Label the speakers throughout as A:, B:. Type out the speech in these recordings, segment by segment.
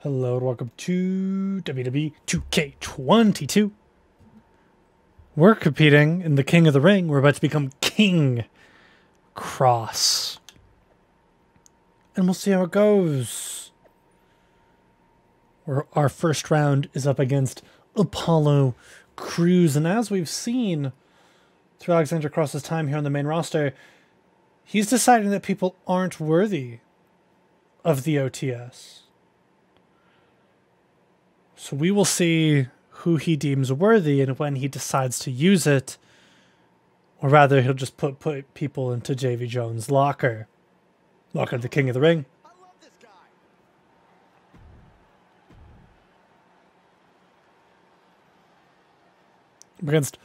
A: Hello and welcome to WWE 2K22. We're competing in the King of the Ring. We're about to become King Cross. And we'll see how it goes. Our first round is up against Apollo Crews. And as we've seen through Alexander Cross's time here on the main roster, he's deciding that people aren't worthy of the OTS. So we will see who he deems worthy and when he decides to use it. Or rather, he'll just put people into JV Jones' locker. Locker of the King of the Ring.
B: I love this guy.
A: Against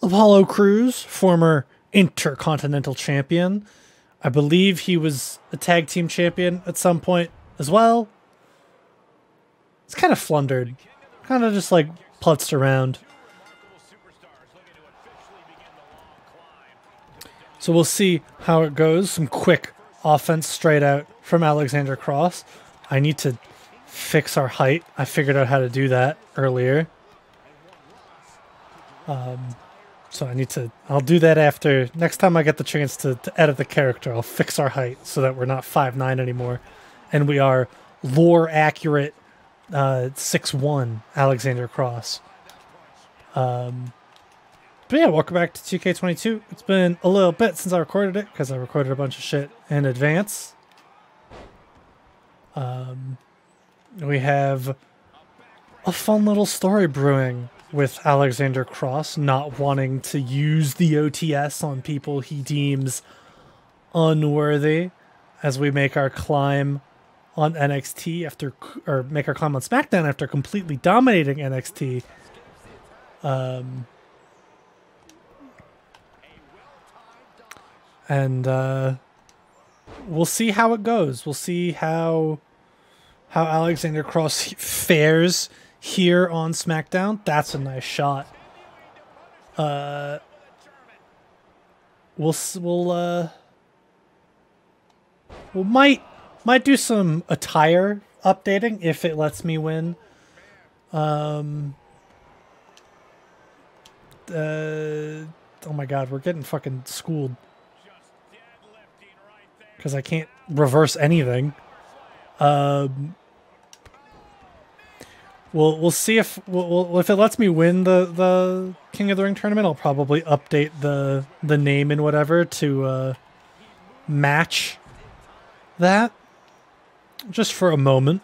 A: Apollo Crews, former Intercontinental Champion. I believe he was a tag team champion at some point as well. It's kind of flundered. Kind of just like putzed around. So we'll see how it goes. Some quick offense straight out from Alexander Cross. I need to fix our height. I figured out how to do that earlier. So I'll do that after. Next time I get the chance to edit the character, I'll fix our height so that we're not 5'9" anymore. And we are lore accurate 6'1" Alexander Cross. But yeah, welcome back to 2K22. It's been a little bit since I recorded it because I recorded a bunch of shit in advance. We have a fun little story brewing with Alexander Cross not wanting to use the OTS on people he deems unworthy as we make our climb on NXT make our climb on SmackDown after completely dominating NXT. We'll see how it goes. We'll see how Alexander Cross fares here on SmackDown. That's a nice shot. We might do some attire updating if it lets me win. Oh my god, we're getting fucking schooled. Because I can't reverse anything. We'll see if if it lets me win the King of the Ring tournament. I'll probably update the name and whatever to match that, just for a moment.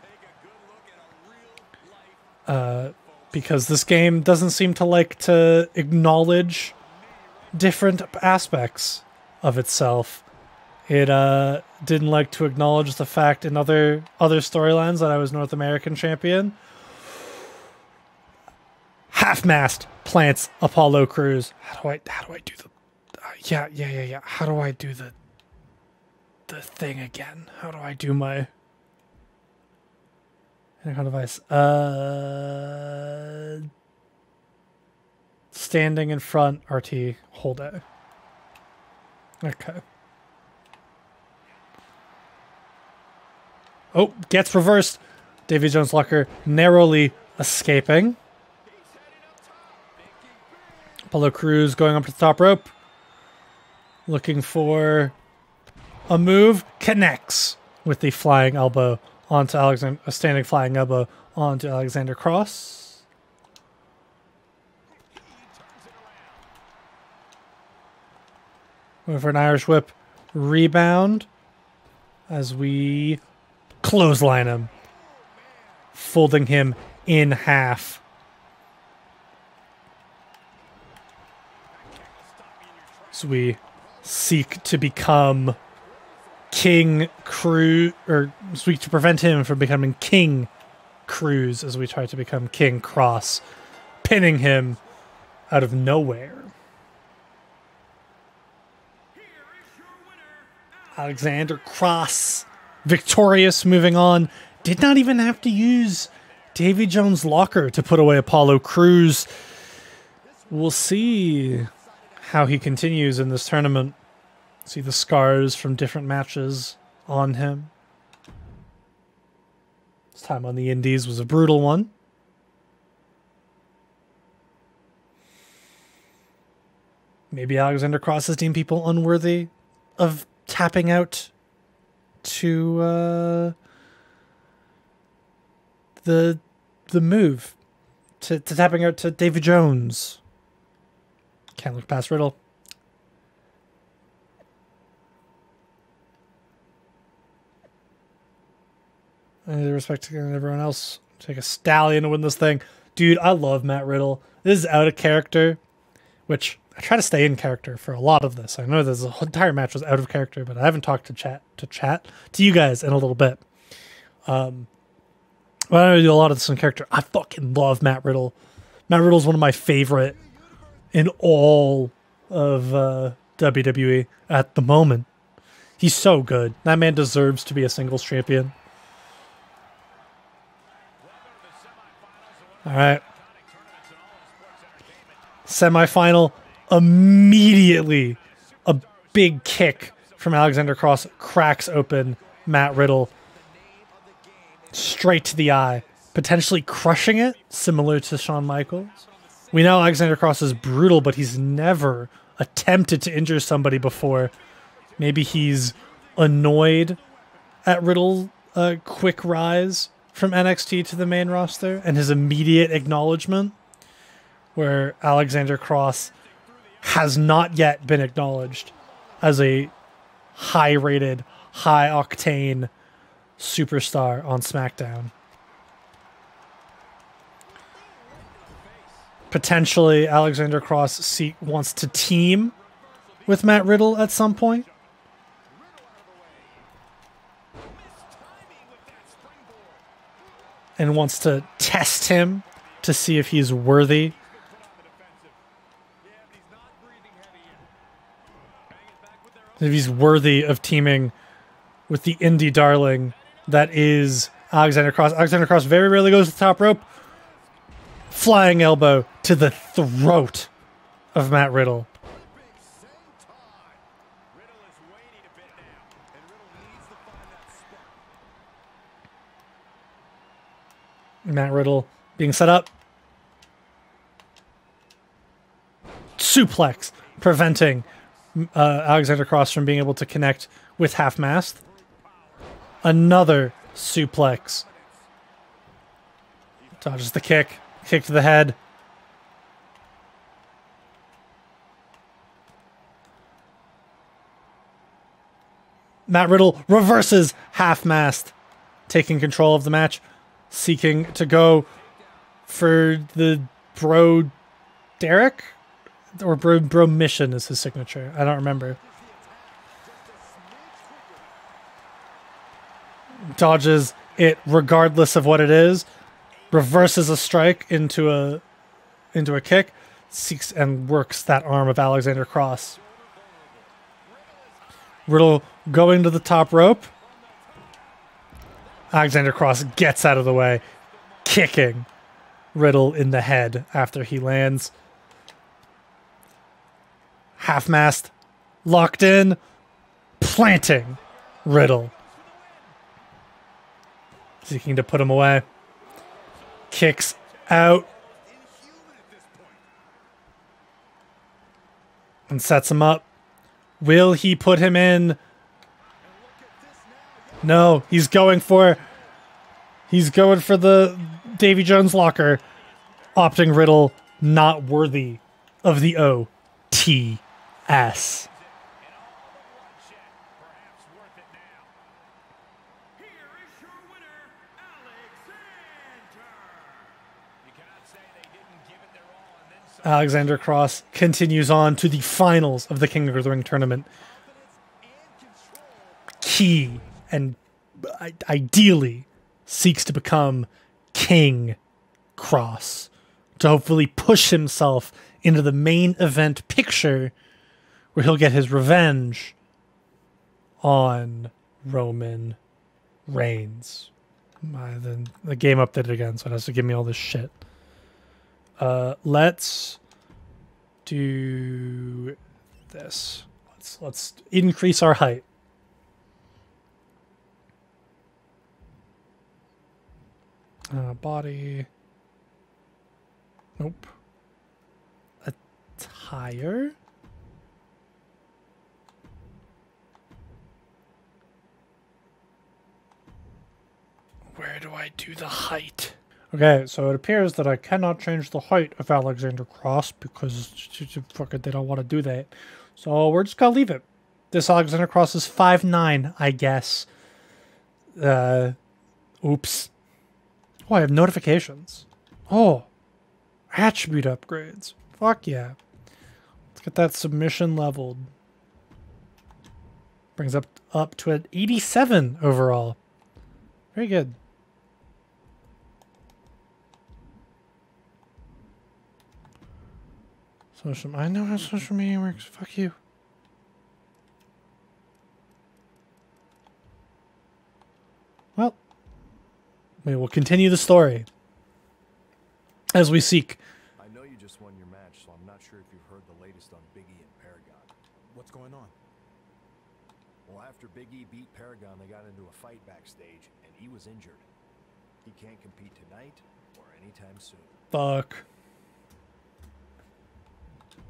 A: Because this game doesn't seem to like to acknowledge different aspects of itself. It didn't like to acknowledge the fact in other storylines that I was North American champion. Half-mast plants Apollo Crews. How do I do the? Yeah. How do I do the thing again? How do I do my device? Standing in front, RT, hold A. Okay. Oh, gets reversed. Davy Jones Locker narrowly escaping. Apollo Crews going up to the top rope. Looking for a move. Connects with the flying elbow onto Alexander. A standing flying elbow onto Alexander Cross. Going for an Irish whip. Rebound. As we clothesline him. Folding him in half. So we seek to become King Crews, or seek to prevent him from becoming King Crews as we try to become King Cross, pinning him out of nowhere. Alexander Cross, victorious, moving on. Did not even have to use Davy Jones' Locker to put away Apollo Crews. We'll see how he continues in this tournament. See the scars from different matches on him. His time on the Indies was a brutal one. Maybe Alexander Cross has deemed people unworthy of tapping out to the move, to tapping out to Davy Jones. Can't look past Riddle. Any respect to everyone else. Take a stallion to win this thing. Dude, I love Matt Riddle. This is out of character, which I try to stay in character for a lot of this. I know this entire match was out of character, but I haven't talked to you guys in a little bit. But I'm going to do a lot of this in character. I fucking love Matt Riddle. Matt Riddle's one of my favorite in all of WWE at the moment. He's so good. That man deserves to be a singles champion. All right. Semifinal. Immediately, a big kick from Alexander Cross cracks open Matt Riddle straight to the eye, potentially crushing it, similar to Shawn Michaels. We know Alexander Cross is brutal, but he's never attempted to injure somebody before. Maybe he's annoyed at Riddle's quick rise from NXT to the main roster and his immediate acknowledgement, where Alexander Cross has not yet been acknowledged as a high-rated, high-octane superstar on SmackDown. Potentially, Alexander Cross wants to team with Matt Riddle at some point. And wants to test him to see if he's worthy. If he's worthy of teaming with the indie darling that is Alexander Cross. Alexander Cross very rarely goes to the top rope. Flying elbow to the throat of Matt Riddle. Matt Riddle being set up. Suplex, preventing Alexander Cross from being able to connect with Half Mast. Another suplex. Dodges the kick. Kick to the head. Matt Riddle reverses Half Mast, taking control of the match, seeking to go for the Bro Derek? Or bro Mission is his signature. I don't remember. Dodges it regardless of what it is. Reverses a strike into a kick. Seeks and works that arm of Alexander Cross. Riddle going to the top rope. Alexander Cross gets out of the way, kicking Riddle in the head after he lands. Half Mast locked in, planting Riddle. Seeking to put him away. Kicks out. And sets him up. Will he put him in? No, he's going for the Davy Jones locker. Opting Riddle not worthy of the OTS. Alexander Cross continues on to the finals of the King of the Ring tournament. Key and ideally seeks to become King Cross to hopefully push himself into the main event picture where he'll get his revenge on Roman Reigns. The game updated again, so it has to give me all this shit. Let's do this. Let's increase our height. Body. Nope. Attire. Where do I do the height? Okay, so it appears that I cannot change the height of Alexander Cross because fucking they don't want to do that. So we're just gonna leave it. This Alexander Cross is 5'9", I guess. Oops. Oh, I have notifications. Oh, attribute upgrades. Fuck yeah. Let's get that submission leveled. Brings up to an 87 overall. Very good. I know how social media works. Fuck you. Well, we will continue the story as we seek.
B: I know you just won your match, so I'm not sure if you've heard the latest on Big E and Paragon.
C: What's going on?
B: Well, after Big E beat Paragon, they got into a fight backstage, and he was injured. He can't compete tonight or anytime soon.
A: Fuck.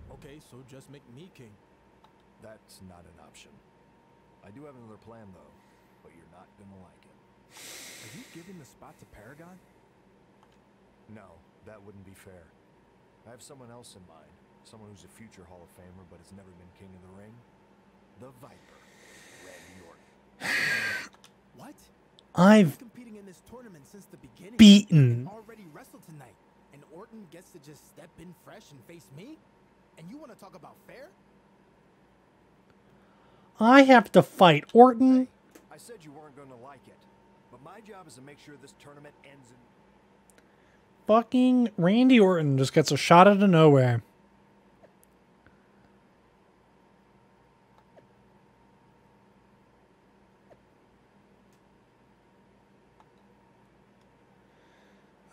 C: Okay, so just make me king.
B: That's not an option. I do have another plan, though, but you're not gonna like it.
C: Are you giving the spot to Paragon?
B: No, that wouldn't be fair. I have someone else in mind. Someone who's a future Hall of Famer, but has never been King of the Ring. The Viper, Randy Orton.
C: What?
A: I've
C: He's competing in this tournament since the beginning.
A: beaten.
C: Already wrestled tonight, and Orton gets to just step in fresh and face me? And you want to talk about fair?
A: I have to fight Orton.
B: I said you weren't gonna like it, but my job is to make sure this tournament ends in...
A: Fucking Randy Orton just gets a shot out of nowhere.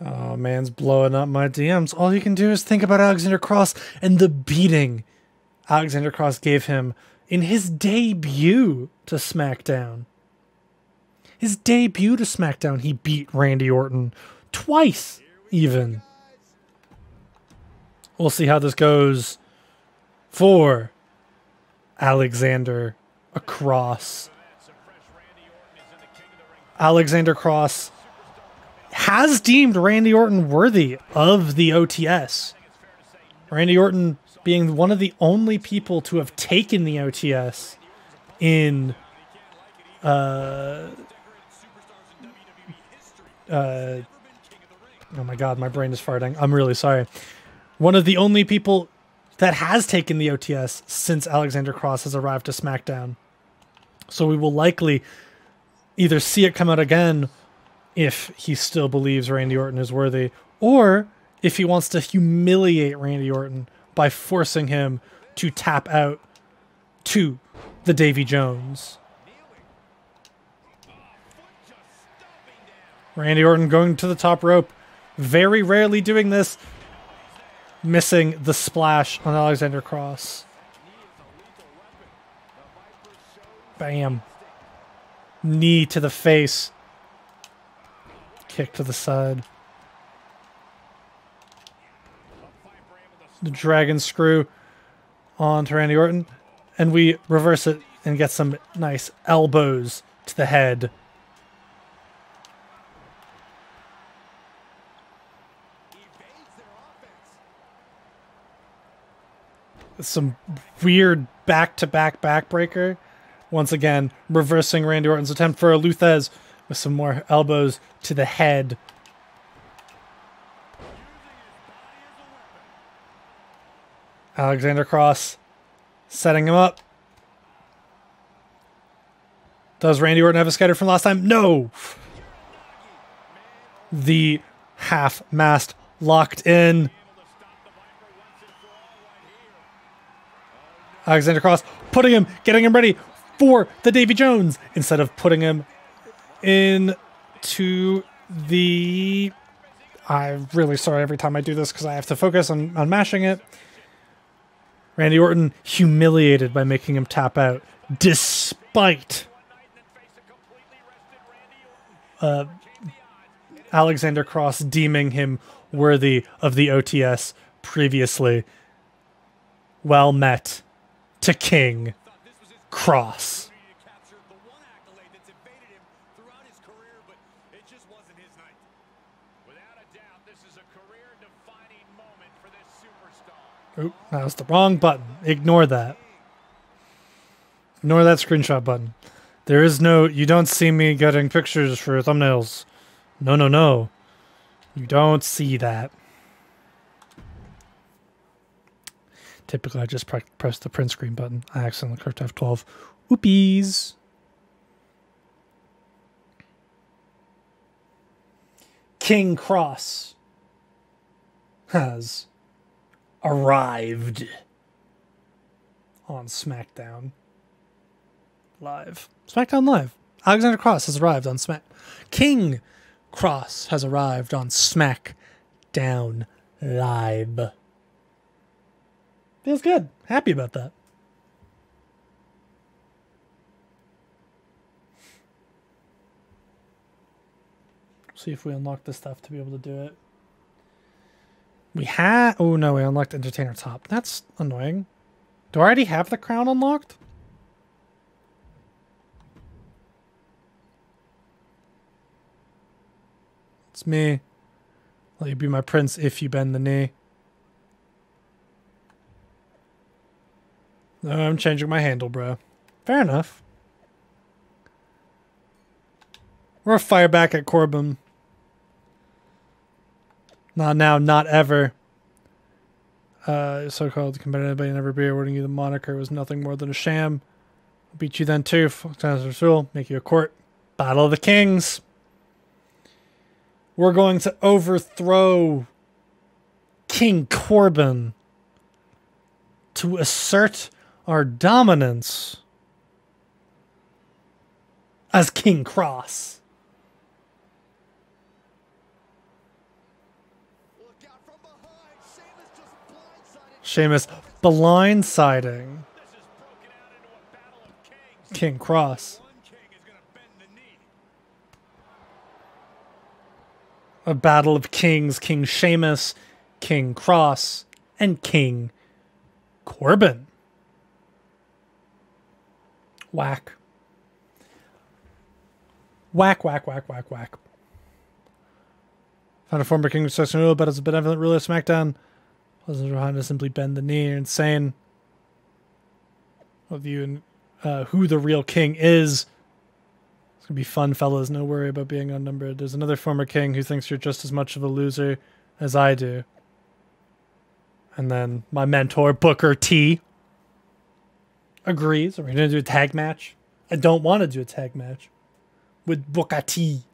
A: Oh, man's blowing up my DMs. All you can do is think about Alexander Cross and the beating Alexander Cross gave him in his debut to SmackDown. His debut to SmackDown, he beat Randy Orton twice, even. We'll see how this goes for Alexander Cross. Alexander Cross has deemed Randy Orton worthy of the OTS. Randy Orton being one of the only people to have taken the OTS in oh my god, my brain is farting. I'm really sorry. One of the only people that has taken the OTS since Alexander Cross has arrived to SmackDown. So we will likely either see it come out again if he still believes Randy Orton is worthy, or if he wants to humiliate Randy Orton by forcing him to tap out to the Davy Jones. Randy Orton going to the top rope, very rarely doing this, missing the splash on Alexander Cross. Bam. Knee to the face. Kick to the side. The dragon screw onto Randy Orton. And we reverse it and get some nice elbows to the head. Some weird back-to-back backbreaker. Once again, reversing Randy Orton's attempt for a Luthez with some more elbows to the head. Alexander Cross setting him up. Does Randy Orton have a scatter from last time? No! The half-mast locked in. Alexander Cross getting him ready for the Davy Jones instead of putting him into the... I'm really sorry every time I do this because I have to focus on mashing it. Randy Orton humiliated by making him tap out despite Alexander Cross deeming him worthy of the OTS previously. Well met to King Cross. Oop, that was the wrong button. Ignore that. Ignore that screenshot button. There is no... You don't see me getting pictures for thumbnails. No, no, no. You don't see that. Typically, I just press the print screen button. I accidentally clicked F12. Oopies. King Cross has arrived on SmackDown Live. SmackDown Live. Alexander Cross has arrived on King Cross has arrived on SmackDown Live. Feels good. Happy about that. See if we unlock this stuff to be able to do it. We have... Oh, no, we unlocked Entertainer Top. That's annoying. Do I already have the crown unlocked? It's me. Let you be my prince if you bend the knee. No, I'm changing my handle, bro. Fair enough. We're gonna fire back at Corbin. Not now, not ever. So-called competitive, but never be awarding you the moniker was nothing more than a sham. I'll beat you then too. Rule, make you a court. Battle of the Kings. We're going to overthrow King Corbin to assert our dominance as King Cross. Sheamus blindsiding King Cross. A battle of kings, King Sheamus, King Cross, and King Corbin. Whack. Whack, whack, whack, whack, whack. Found a former King of Rule, but it's a benevolent ruler of SmackDown. Wasn't trying to simply bend the knee. You're insane. Of you and who the real king is. It's gonna be fun, fellas. No worry about being unnumbered. There's another former king who thinks you're just as much of a loser as I do. And then my mentor, Booker T, agrees. Are we gonna do a tag match? I don't want to do a tag match with Booker T.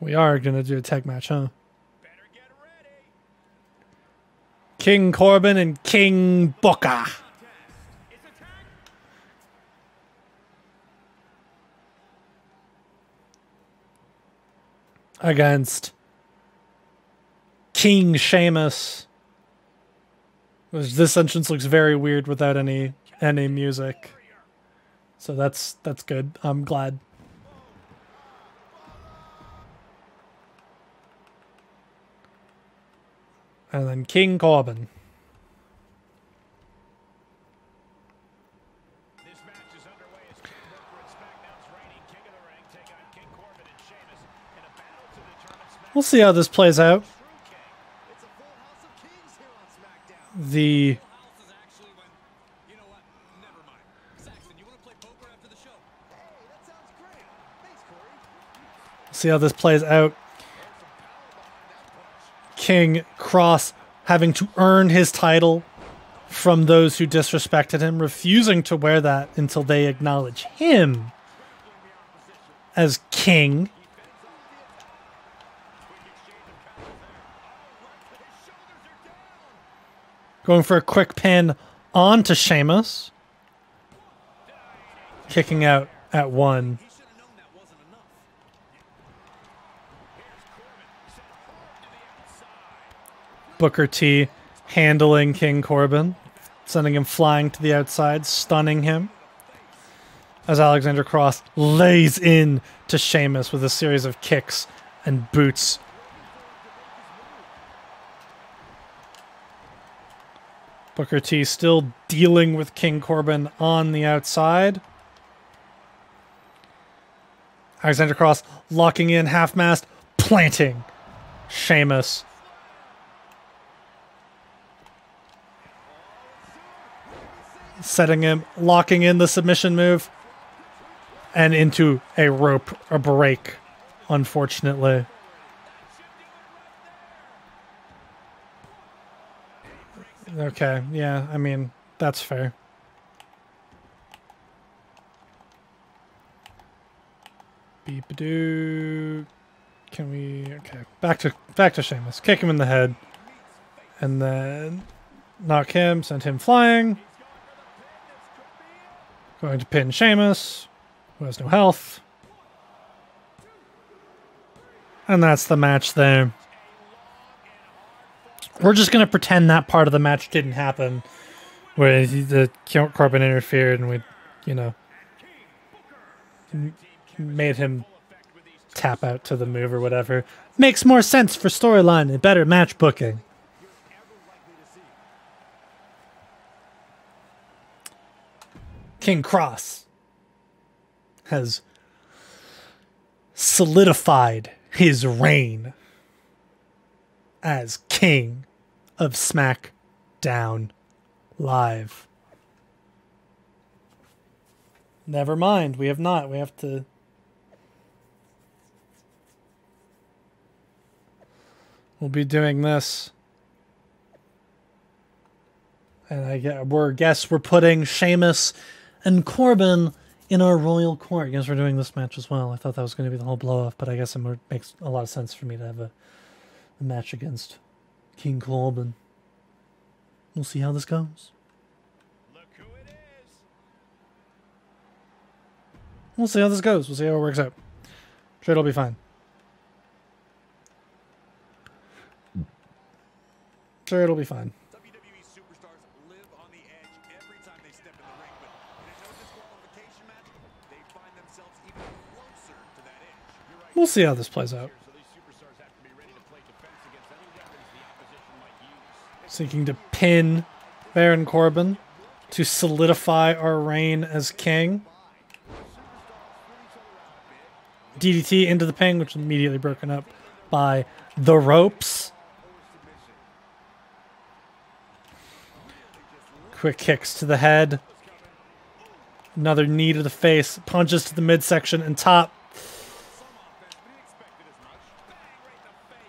A: We are going to do a tag match, huh? Better get ready. King Corbin and King Booker. Against King Sheamus. This entrance looks very weird without any music. So that's good. I'm glad. And then King Corbin. This match is underway as King Booker and SmackDown's reigning King of the Ring take on King Corbin and Sheamus in a battle to determine SmackDown. We'll see how this plays out. It's a full house of kings here on SmackDown. The house is actually when, you know what? Never mind. Saxon, you want to play poker after the show? Hey, that sounds great. Thanks, Corey. See how this plays out. King Cross having to earn his title from those who disrespected him, refusing to wear that until they acknowledge him as king. Going for a quick pin onto Sheamus. Kicking out at 1. Booker T handling King Corbin. sending him flying to the outside, stunning him. As Alexander Cross lays in to Sheamus with a series of kicks and boots. Booker T still dealing with King Corbin on the outside. Alexander Cross locking in half-mast, planting Sheamus. Setting him, locking in the submission move. And into a rope, a break, unfortunately. Okay, yeah, I mean, that's fair. Beep-a-doo. Can we... Okay, back to Sheamus. Kick him in the head. And then knock him, send him flying. Going to pin Sheamus, who has no health. And that's the match there. We're just going to pretend that part of the match didn't happen, where the Corbin interfered and we, you know, made him tap out to the move or whatever. Makes more sense for storyline and better match booking. King Cross has solidified his reign as king of SmackDown Live. Never mind, we have not. We have to... We'll be doing this. And I guess we're putting Sheamus and Corbin in our royal court. I guess we're doing this match as well. I thought that was going to be the whole blow-off, but I guess it makes a lot of sense for me to have a match against King Corbin. We'll see how this goes.
B: Look who it is.
A: We'll see how this goes. We'll see how it works out. I'm sure it'll be fine. Sure, it'll be fine.
B: WWE superstars live on the edge every time they step in the ring, but in a no disqualification match, they find themselves even closer to that edge. You're right.
A: We'll see how this plays out.
B: So these superstars have to be ready to play defense against any weapons the opposition might use.
A: Seeking to pin Baron Corbin to solidify our reign as king. DDT into the pin, which is immediately broken up by the ropes. Quick kicks to the head. Another knee to the face. Punches to the midsection and top.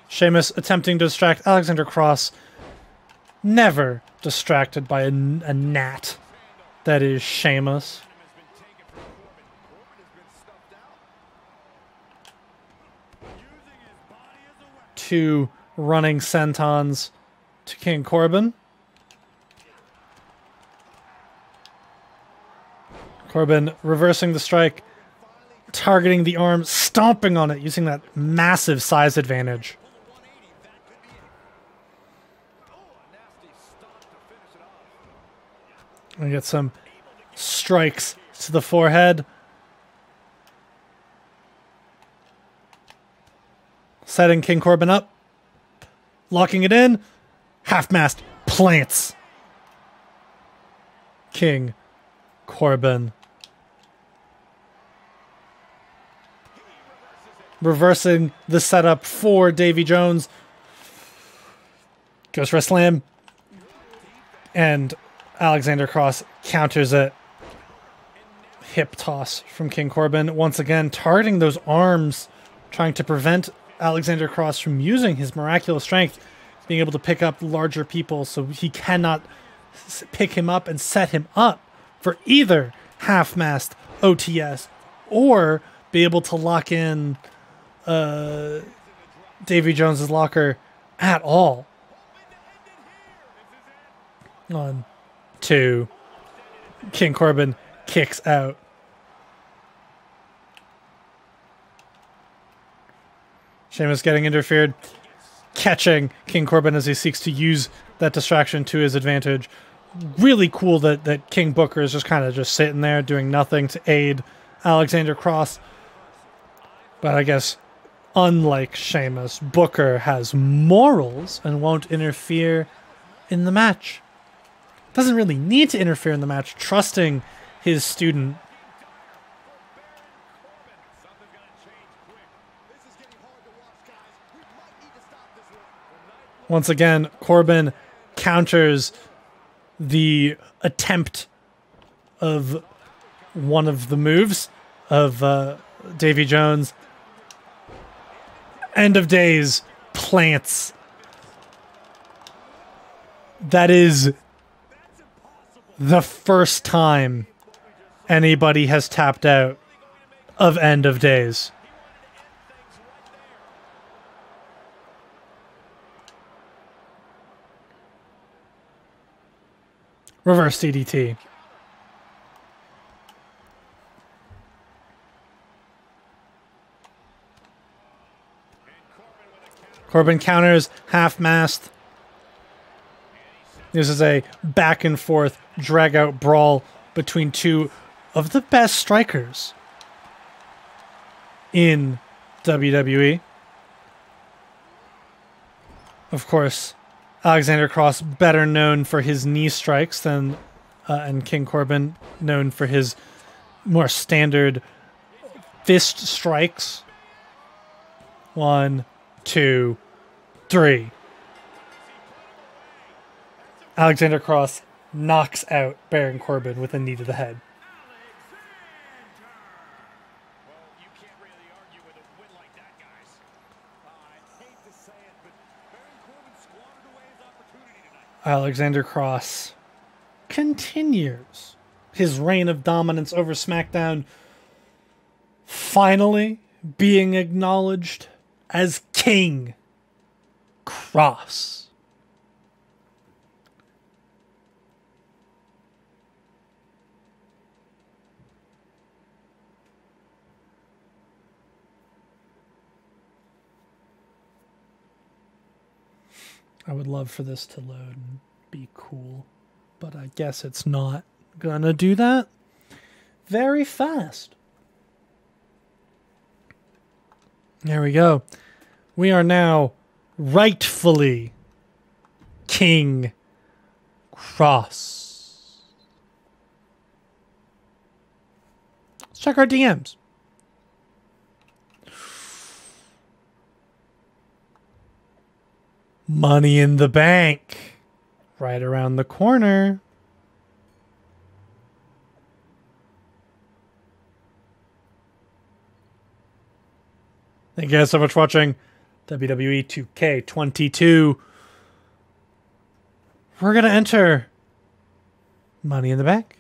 A: Sheamus attempting to distract Alexander Cross. Never distracted by a gnat. That is Sheamus. Two running sentons to King Corbin. Corbin reversing the strike, targeting the arm, stomping on it, using that massive size advantage. We get some strikes to the forehead. Setting King Corbin up. Locking it in. Half-mast plants. King Corbin. Reversing the setup for Davy Jones. Goes for a slam. And Alexander Cross counters it. Hip toss from King Corbin. Once again, targeting those arms, trying to prevent Alexander Cross from using his miraculous strength, being able to pick up larger people so he cannot pick him up and set him up for either half-mast OTS or be able to lock in Davy Jones's locker at all. 1, 2. King Corbin kicks out. Sheamus getting interfered, catching King Corbin as he seeks to use that distraction to his advantage. really cool that King Booker is just kind of just sitting there doing nothing to aid Alexander Cross. But I guess, unlike Sheamus, Booker has morals and won't interfere in the match. Doesn't really need to interfere in the match, trusting his student. Once again, Corbin counters the attempt of one of the moves of Davy Jones. End of days, plants. That is the first time anybody has tapped out of end of days. Reverse DDT. Corbin counters, half-mast. This is a back and forth drag out brawl between two of the best strikers in WWE. Of course, Alexander Cross better known for his knee strikes than and King Corbin known for his more standard fist strikes. 1, 2, 3. Alexander Cross knocks out Baron Corbin with a knee to the head.
B: Well, you can't really argue with a win like that, guys. I hate to say it, but Baron Corbin squandered away his opportunity tonight.
A: Alexander Cross continues his reign of dominance over SmackDown, finally being acknowledged as King Cross. I would love for this to load and be cool, but I guess it's not gonna do that very fast. There we go. We are now rightfully King Cross. Let's check our DMs. Money in the Bank. Right around the corner. Thank you guys so much for watching WWE 2K22. We're going to enter Money in the Bank.